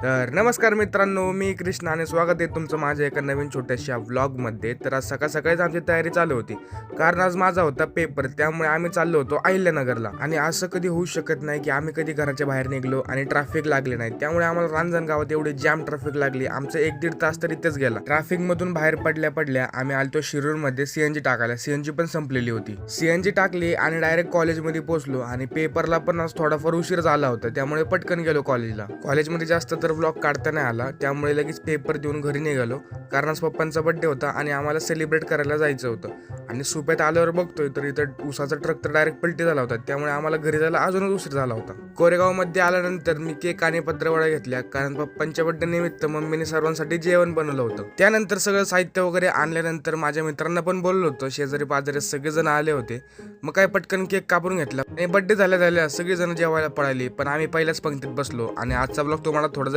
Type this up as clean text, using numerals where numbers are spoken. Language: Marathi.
तर नमस्कार मित्रांनो, मी कृष्ण आणि स्वागत आहे तुमचं माझ्या एका नवीन छोट्याशा व्लॉगमध्ये. तर आज सकाळ सकाळीच आमची तयारी चालू होती, कारण आज माझा होता पेपर. त्यामुळे आम्ही चाललो होतो अहिल्यानगरला. आणि असं कधी होऊ शकत नाही की आम्ही कधी घराच्या बाहेर निघलो आणि ट्रॅफिक लागले नाही. त्यामुळे आम्हाला रांजणगावात एवढी जाम ट्रॅफिक लागली, आमचं 1-1.5 तास तर इथेच गेला. ट्रॅफिक मधून बाहेर पडल्या पडल्या आम्ही आलतो शिरूरमध्ये सीएनजी टाकायला. सीएनजी पण संपलेली होती. सीएनजी टाकली आणि डायरेक्ट कॉलेजमध्ये पोहोचलो. आणि पेपरला पण आज थोडाफार उशीर झाला होता, त्यामुळे पटकन गेलो कॉलेजला. कॉलेजमध्ये जास्त तर व्लॉग काढता नाही आला, त्यामुळे लगेच पेपर देऊन घरी निघालो. कारण आज पप्पांचा बर्थडे होता आणि आम्हाला सेलिब्रेट करायला जायचं होतं. आणि सुप्यात आल्यावर बघतोय तर इथं उसाचा ट्रक तर डायरेक्ट पलटी झाला होता, त्यामुळे आम्हाला घरी जायला अजूनच उशीर झाला होता. कोरेगावमध्ये आल्यानंतर मी केक आणि पत्रवड्या घेतल्या, कारण पप्पांच्या बर्थडे निमित्त मम्मीने सर्वांसाठी जेवण बनवलं होतं. त्यानंतर सगळं साहित्य वगैरे आणल्यानंतर माझ्या मित्रांना पण बोललो होतो. शेजारी पाजारी सगळेजण आले होते. मग काय पटकन केक कापून घेतला आणि बर्थडे झाल्या झाल्या सगळेजण जेवायला पळाली. पण आम्ही पहिल्याच पंक्तीत बसलो. आणि आजचा ब्लॉग तुम्हाला थोडा